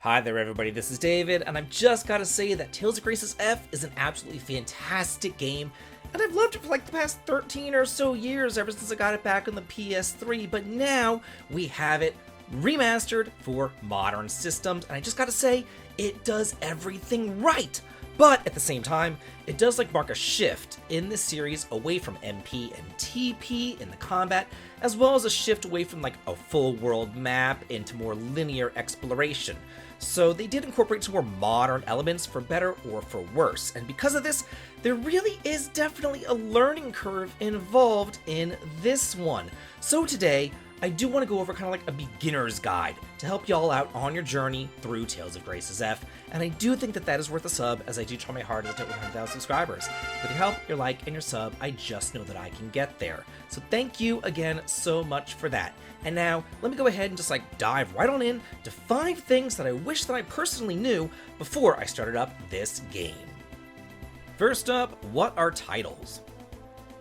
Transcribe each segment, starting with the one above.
Hi there everybody, this is David, and I've just got to say that Tales of Graces F is an absolutely fantastic game, and I've loved it for like the past 13 or so years, ever since I got it back on the PS3, but now we have it remastered for modern systems, and I just got to say, it does everything right! But at the same time, it does mark a shift in this series away from MP and TP in the combat, as well as a shift away from a full world map into more linear exploration. So they did incorporate some more modern elements for better or for worse, and because of this, there really is definitely a learning curve involved in this one. So today, I do want to go over kind of a beginner's guide to help y'all out on your journey through Tales of Graces F, and I do think that is worth a sub, as I do try my hardest to hit 100,000 subscribers. With your help, your like, and your sub, I just know that I can get there. So thank you again so much for that. And now, let me go ahead and just dive right on in to 5 things that I wish that I personally knew before I started up this game. First up, what are titles?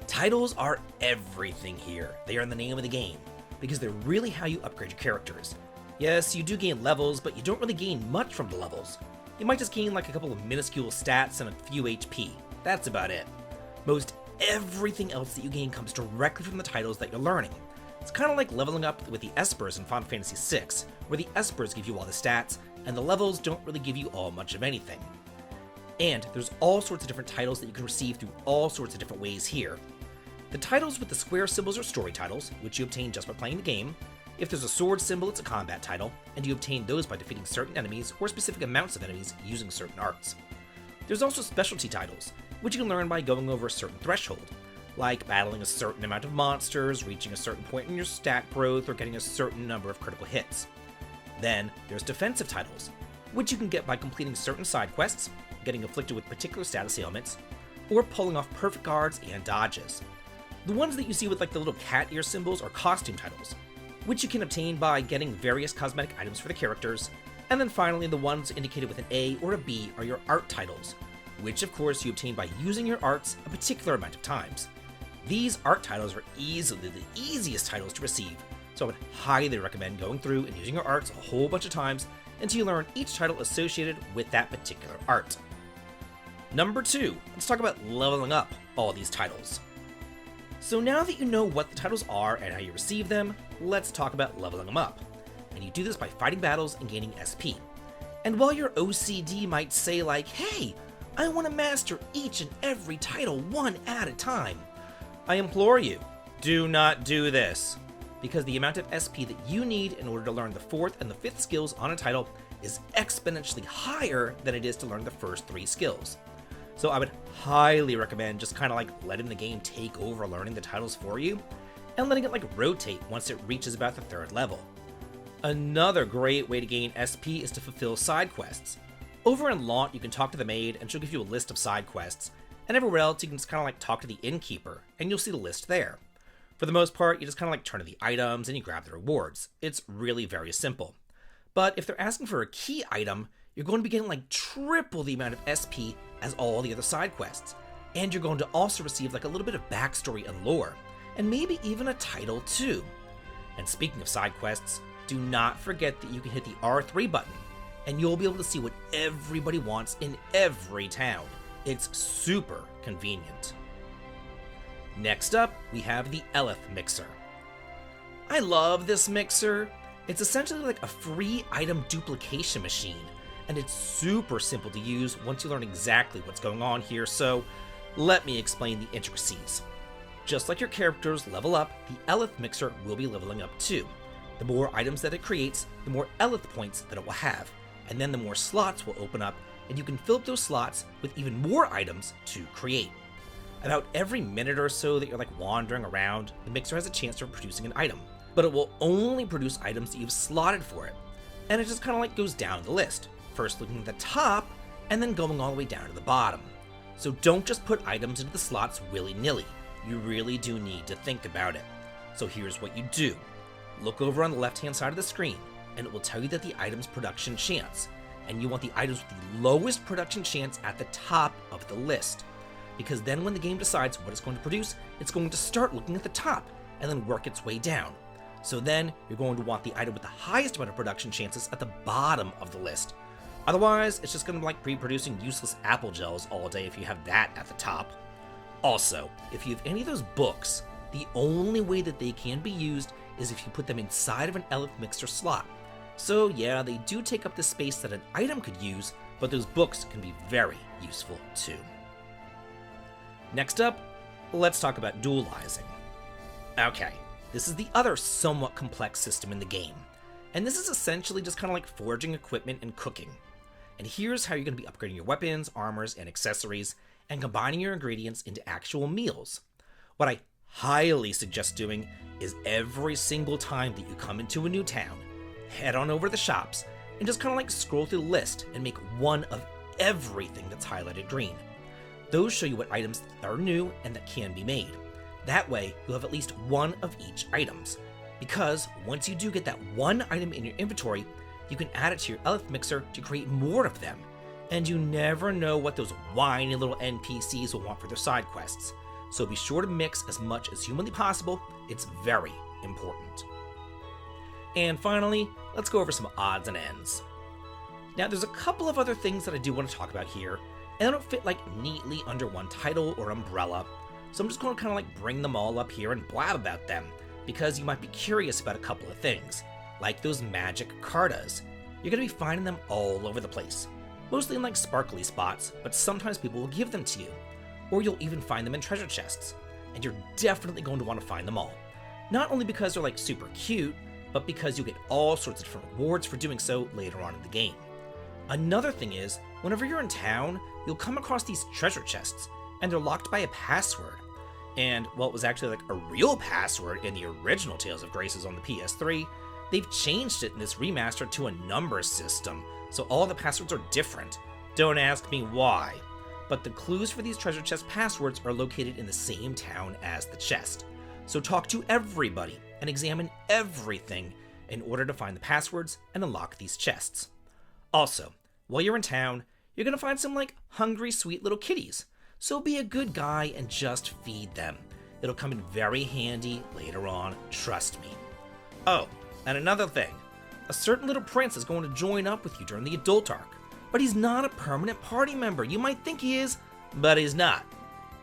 Titles are everything here. They are in the name of the game, because they're really how you upgrade your characters. Yes, you do gain levels, but you don't really gain much from the levels. You might just gain a couple of minuscule stats and a few HP. That's about it. Most everything else that you gain comes directly from the titles that you're learning. It's kind of like leveling up with the Espers in Final Fantasy VI, where the Espers give you all the stats, and the levels don't really give you all much of anything. And there's all sorts of different titles that you can receive through all sorts of different ways here. The titles with the square symbols are story titles, which you obtain just by playing the game. If there's a sword symbol, it's a combat title, and you obtain those by defeating certain enemies or specific amounts of enemies using certain arts. There's also specialty titles, which you can learn by going over a certain threshold, like battling a certain amount of monsters, reaching a certain point in your stat growth, or getting a certain number of critical hits. Then there's defensive titles, which you can get by completing certain side quests, getting afflicted with particular status ailments, or pulling off perfect guards and dodges. The ones that you see with the little cat ear symbols are costume titles, which you can obtain by getting various cosmetic items for the characters, and then finally the ones indicated with an A or a B are your art titles, which of course you obtain by using your arts a particular amount of times. These art titles are easily the easiest titles to receive, so I would highly recommend going through and using your arts a whole bunch of times until you learn each title associated with that particular art. Number 2, let's talk about leveling up all these titles. So now that you know what the titles are and how you receive them, let's talk about leveling them up. And you do this by fighting battles and gaining SP. And while your OCD might say hey, I want to master each and every title one at a time, I implore you, do not do this. Because the amount of SP that you need in order to learn the 4th and the 5th skills on a title is exponentially higher than it is to learn the first 3 skills. So I would highly recommend just letting the game take over learning the titles for you, and letting it rotate once it reaches about the 3rd level. Another great way to gain SP is to fulfill side quests. Over in Launt, you can talk to the maid, and she'll give you a list of side quests, and everywhere else you can just talk to the innkeeper, and you'll see the list there. For the most part, you just turn to the items and you grab the rewards. It's really very simple. But if they're asking for a key item, you're going to be getting triple the amount of SP as all the other side quests. And you're going to also receive a little bit of backstory and lore, and maybe even a title too. And speaking of side quests, do not forget that you can hit the R3 button, and you'll be able to see what everybody wants in every town. It's super convenient. Next up, we have the Elith Mixer. I love this mixer. It's essentially a free item duplication machine, and it's super simple to use once you learn exactly what's going on here, so let me explain the intricacies. Just like your characters level up, the Elith Mixer will be leveling up too. The more items that it creates, the more Elith points that it will have, and then the more slots will open up, and you can fill up those slots with even more items to create. About every minute or so that you're wandering around, the mixer has a chance of producing an item, but it will only produce items that you've slotted for it, and it just goes down the list. First looking at the top, and then going all the way down to the bottom. So don't just put items into the slots willy-nilly. You really do need to think about it. So here's what you do. Look over on the left-hand side of the screen, and it will tell you that the item's production chance, and you want the items with the lowest production chance at the top of the list. Because then when the game decides what it's going to produce, it's going to start looking at the top, and then work its way down. So then you're going to want the item with the highest amount of production chances at the bottom of the list. Otherwise, it's just going to be like pre-producing useless apple gels all day if you have that at the top. Also, if you have any of those books, the only way that they can be used is if you put them inside of an Elith Mixer slot. So yeah, they do take up the space that an item could use, but those books can be very useful too. Next up, let's talk about dualizing. Okay, this is the other somewhat complex system in the game, and this is essentially just kind of like forging equipment and cooking. And here's how you're going to be upgrading your weapons, armors, and accessories, and combining your ingredients into actual meals. What I highly suggest doing is every single time that you come into a new town, head on over to the shops, and just kind of like scroll through the list and make one of everything that's highlighted green. Those show you what items are new and that can be made. That way, you'll have at least one of each items. Because once you do get that one item in your inventory, you can add it to your Elith Mixer to create more of them. And you never know what those whiny little NPCs will want for their side quests. So be sure to mix as much as humanly possible. It's very important. And finally, let's go over some odds and ends. Now, there's a couple of other things that I do want to talk about here, and they don't fit like neatly under one title or umbrella. So I'm just going to kind of like bring them all up here and blab about them, because you might be curious about a couple of things, like those magic cartas. You're going to be finding them all over the place, mostly in like sparkly spots, but sometimes people will give them to you. Or you'll even find them in treasure chests, and you're definitely going to want to find them all. Not only because they're like super cute, but because you'll get all sorts of different rewards for doing so later on in the game. Another thing is, whenever you're in town, you'll come across these treasure chests, and they're locked by a password. And, well, it was actually like a real password in the original Tales of Graces on the PS3. They've changed it in this remaster to a number system, so all the passwords are different. Don't ask me why. But the clues for these treasure chest passwords are located in the same town as the chest. So talk to everybody and examine everything in order to find the passwords and unlock these chests. Also, while you're in town, you're going to find some like hungry, sweet little kitties. So be a good guy and just feed them. It'll come in very handy later on, trust me. Oh, and another thing. A certain little prince is going to join up with you during the adult arc. But he's not a permanent party member. You might think he is, but he's not.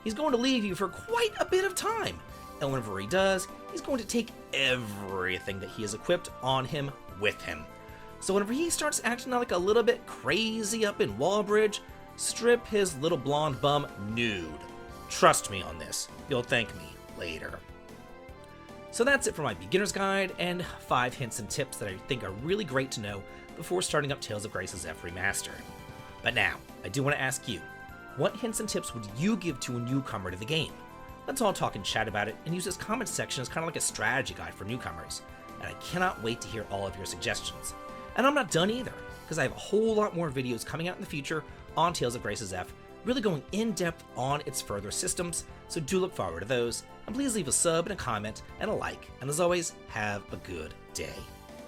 He's going to leave you for quite a bit of time. And whenever he does, he's going to take everything that he has equipped on him with him. So whenever he starts acting like a little bit crazy up in Wallbridge, strip his little blonde bum nude. Trust me on this. You'll thank me later. So that's it for my beginner's guide and 5 hints and tips that I think are really great to know before starting up Tales of Graces F Remastered. But now, I do want to ask you, what hints and tips would you give to a newcomer to the game? Let's all talk and chat about it and use this comment section as kind of like a strategy guide for newcomers. And I cannot wait to hear all of your suggestions. And I'm not done either, because I have a whole lot more videos coming out in the future on Tales of Graces F, really going in depth on its further systems, so do look forward to those, and please leave a sub and a comment and a like, and as always, have a good day.